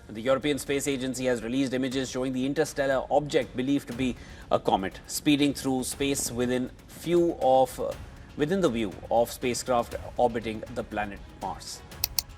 The European Space Agency has released images showing the interstellar object believed to be a comet speeding through space within the view of spacecraft orbiting the planet Mars.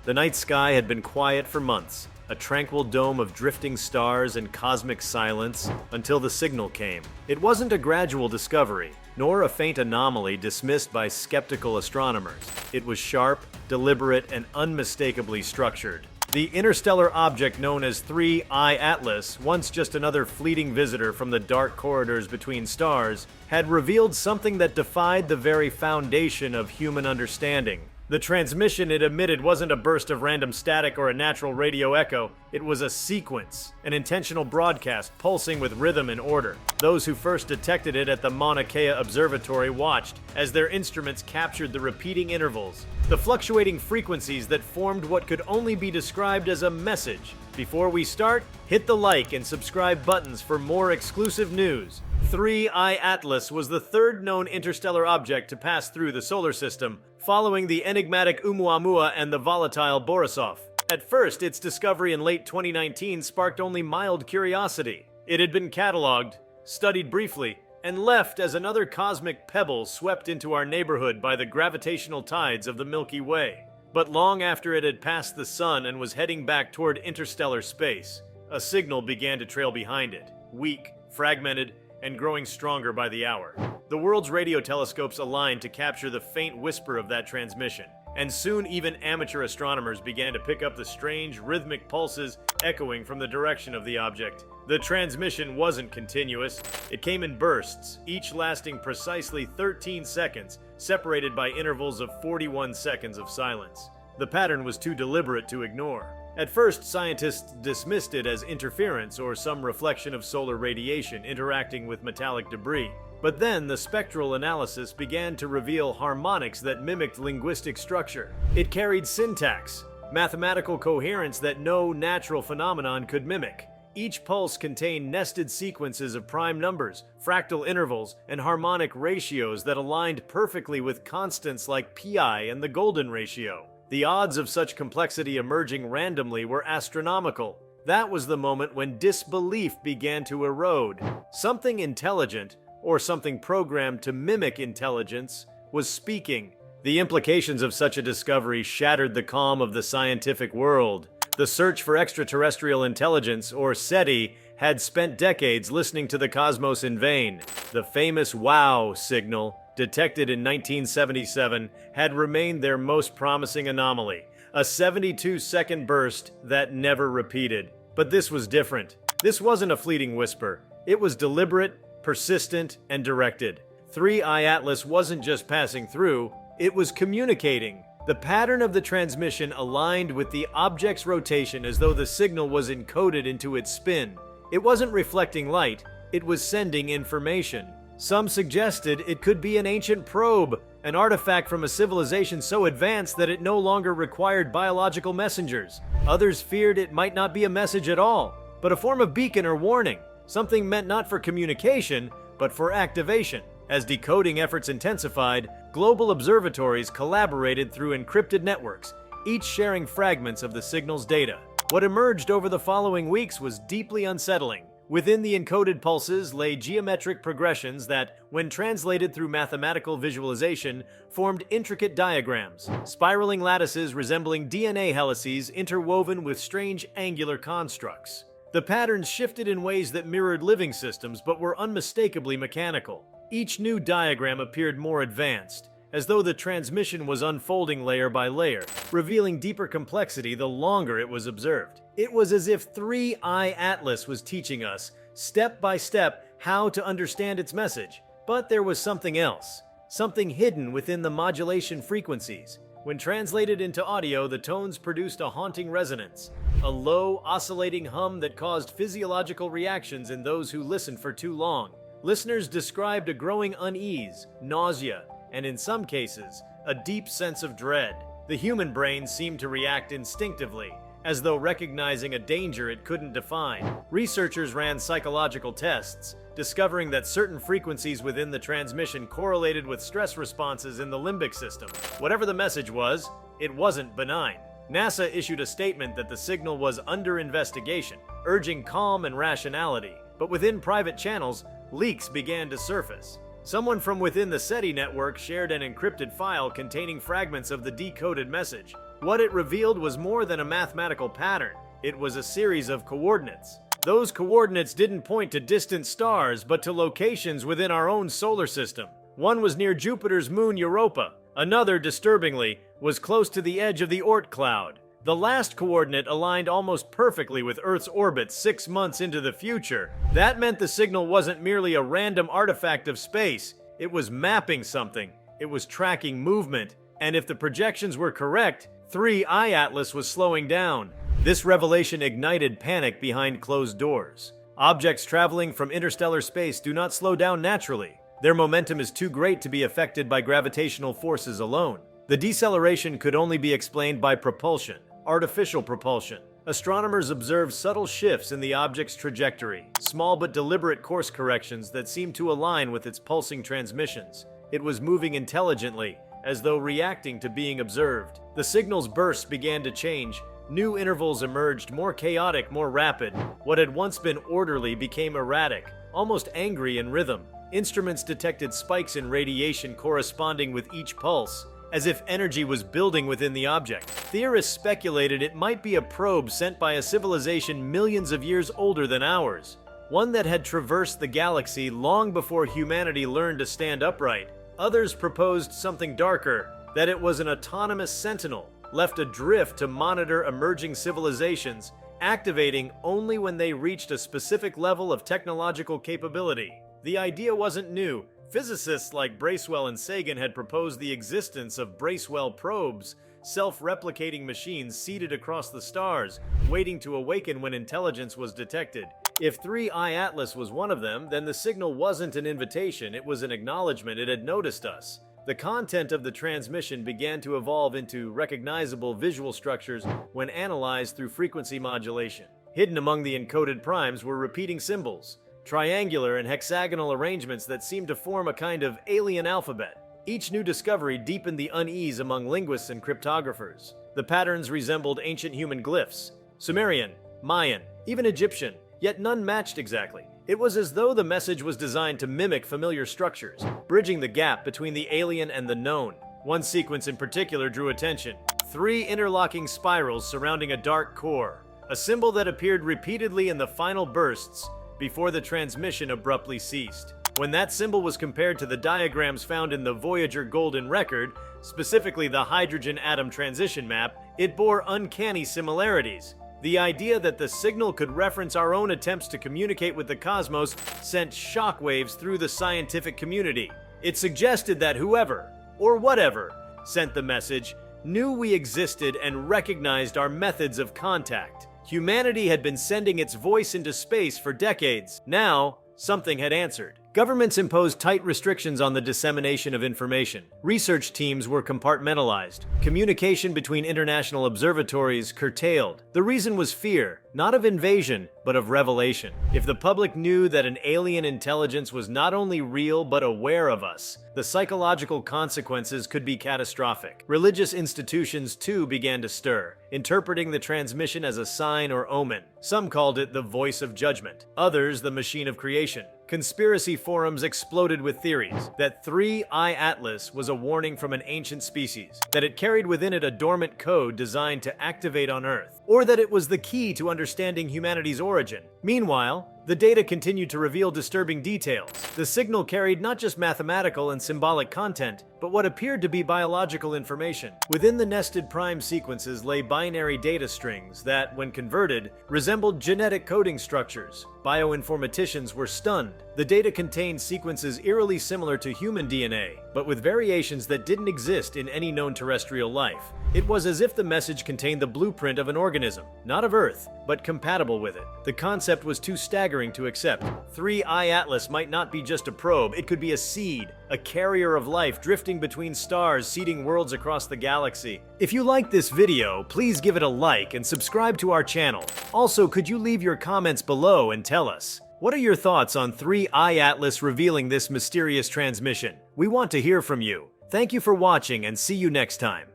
The night sky had been quiet for months, a tranquil dome of drifting stars and cosmic silence, until the signal came. It wasn't a gradual discovery, nor a faint anomaly dismissed by skeptical astronomers. It was sharp, deliberate, and unmistakably structured. The interstellar object known as 3I Atlas, once just another fleeting visitor from the dark corridors between stars, had revealed something that defied the very foundation of human understanding. The transmission it emitted wasn't a burst of random static or a natural radio echo. It was a sequence, an intentional broadcast pulsing with rhythm and order. Those who first detected it at the Mauna Kea Observatory watched as their instruments captured the repeating intervals, the fluctuating frequencies that formed what could only be described as a message. Before we start, hit the like and subscribe buttons for more exclusive news. 3I Atlas was the third known interstellar object to pass through the solar system, following the enigmatic Oumuamua and the volatile Borisov. At first, its discovery in late 2019 sparked only mild curiosity. It had been catalogued, studied briefly, and left as another cosmic pebble swept into our neighborhood by the gravitational tides of the Milky Way. But long after it had passed the sun and was heading back toward interstellar space, a signal began to trail behind it, weak, fragmented, and growing stronger by the hour. The world's radio telescopes aligned to capture the faint whisper of that transmission, and soon even amateur astronomers began to pick up the strange, rhythmic pulses echoing from the direction of the object. The transmission wasn't continuous. It came in bursts, each lasting precisely 13 seconds, separated by intervals of 41 seconds of silence. The pattern was too deliberate to ignore. At first, scientists dismissed it as interference or some reflection of solar radiation interacting with metallic debris. But then the spectral analysis began to reveal harmonics that mimicked linguistic structure. It carried syntax, mathematical coherence that no natural phenomenon could mimic. Each pulse contained nested sequences of prime numbers, fractal intervals, and harmonic ratios that aligned perfectly with constants like pi and the golden ratio. The odds of such complexity emerging randomly were astronomical. That was the moment when disbelief began to erode. Something intelligent, or something programmed to mimic intelligence, was speaking. The implications of such a discovery shattered the calm of the scientific world. The search for extraterrestrial intelligence, or SETI, had spent decades listening to the cosmos in vain. The famous WOW signal, detected in 1977, had remained their most promising anomaly, a 72-second burst that never repeated. But this was different. This wasn't a fleeting whisper. It was deliberate, persistent, and directed. 3I Atlas wasn't just passing through, it was communicating. The pattern of the transmission aligned with the object's rotation as though the signal was encoded into its spin. It wasn't reflecting light, it was sending information. Some suggested it could be an ancient probe, an artifact from a civilization so advanced that it no longer required biological messengers. Others feared it might not be a message at all, but a form of beacon or warning, something meant not for communication, but for activation. As decoding efforts intensified, global observatories collaborated through encrypted networks, each sharing fragments of the signal's data. What emerged over the following weeks was deeply unsettling. Within the encoded pulses lay geometric progressions that, when translated through mathematical visualization, formed intricate diagrams, spiraling lattices resembling DNA helices interwoven with strange angular constructs. The patterns shifted in ways that mirrored living systems but were unmistakably mechanical. Each new diagram appeared more advanced, as though the transmission was unfolding layer by layer, revealing deeper complexity the longer it was observed. It was as if 3I Atlas was teaching us, step by step, how to understand its message. But there was something else, something hidden within the modulation frequencies. When translated into audio, the tones produced a haunting resonance, a low, oscillating hum that caused physiological reactions in those who listened for too long. Listeners described a growing unease, nausea, and in some cases, a deep sense of dread. The human brain seemed to react instinctively, as though recognizing a danger it couldn't define. Researchers ran psychological tests, discovering that certain frequencies within the transmission correlated with stress responses in the limbic system. Whatever the message was, it wasn't benign. NASA issued a statement that the signal was under investigation, urging calm and rationality. But within private channels, leaks began to surface. Someone from within the SETI network shared an encrypted file containing fragments of the decoded message. What it revealed was more than a mathematical pattern. It was a series of coordinates. Those coordinates didn't point to distant stars, but to locations within our own solar system. One was near Jupiter's moon Europa. Another, disturbingly, was close to the edge of the Oort cloud. The last coordinate aligned almost perfectly with Earth's orbit 6 months into the future. That meant the signal wasn't merely a random artifact of space. It was mapping something. It was tracking movement. And if the projections were correct, 3I Atlas was slowing down. This revelation ignited panic behind closed doors. Objects traveling from interstellar space do not slow down naturally. Their momentum is too great to be affected by gravitational forces alone. The deceleration could only be explained by propulsion, artificial propulsion. Astronomers observed subtle shifts in the object's trajectory, small but deliberate course corrections that seemed to align with its pulsing transmissions. It was moving intelligently, as though reacting to being observed. The signal's bursts began to change. New intervals emerged, more chaotic, more rapid. What had once been orderly became erratic, almost angry in rhythm. Instruments detected spikes in radiation corresponding with each pulse, as if energy was building within the object. Theorists speculated it might be a probe sent by a civilization millions of years older than ours, one that had traversed the galaxy long before humanity learned to stand upright. Others proposed something darker, that it was an autonomous sentinel, left adrift to monitor emerging civilizations, activating only when they reached a specific level of technological capability. The idea wasn't new. Physicists like Bracewell and Sagan had proposed the existence of Bracewell probes, self-replicating machines seated across the stars, waiting to awaken when intelligence was detected. If 3I Atlas was one of them, then the signal wasn't an invitation, it was an acknowledgement it had noticed us. The content of the transmission began to evolve into recognizable visual structures when analyzed through frequency modulation. Hidden among the encoded primes were repeating symbols, triangular and hexagonal arrangements that seemed to form a kind of alien alphabet. Each new discovery deepened the unease among linguists and cryptographers. The patterns resembled ancient human glyphs, Sumerian, Mayan, even Egyptian, yet none matched exactly. It was as though the message was designed to mimic familiar structures, bridging the gap between the alien and the known. One sequence in particular drew attention: 3 interlocking spirals surrounding a dark core, a symbol that appeared repeatedly in the final bursts before the transmission abruptly ceased. When that symbol was compared to the diagrams found in the Voyager Golden Record, specifically the hydrogen atom transition map, it bore uncanny similarities. The idea that the signal could reference our own attempts to communicate with the cosmos sent shockwaves through the scientific community. It suggested that whoever, or whatever, sent the message knew we existed and recognized our methods of contact. Humanity had been sending its voice into space for decades. Now, something had answered. Governments imposed tight restrictions on the dissemination of information. Research teams were compartmentalized. Communication between international observatories curtailed. The reason was fear, not of invasion, but of revelation. If the public knew that an alien intelligence was not only real but aware of us, the psychological consequences could be catastrophic. Religious institutions, too, began to stir, interpreting the transmission as a sign or omen. Some called it the voice of judgment, others the machine of creation. Conspiracy forums exploded with theories that 3I Atlas was a warning from an ancient species, that it carried within it a dormant code designed to activate on Earth, or that it was the key to understanding humanity's origin. Meanwhile, the data continued to reveal disturbing details. The signal carried not just mathematical and symbolic content, but what appeared to be biological information. Within the nested prime sequences lay binary data strings that, when converted, resembled genetic coding structures. Bioinformaticians were stunned. The data contained sequences eerily similar to human DNA, but with variations that didn't exist in any known terrestrial life. It was as if the message contained the blueprint of an organism, not of Earth, but compatible with it. The concept was too staggering to accept. 3I Atlas might not be just a probe, it could be a seed, a carrier of life drifting between stars, seeding worlds across the galaxy. If you liked this video, please give it a like and subscribe to our channel. Also, could you leave your comments below and tell us, what are your thoughts on 3I Atlas revealing this mysterious transmission? We want to hear from you. Thank you for watching and see you next time.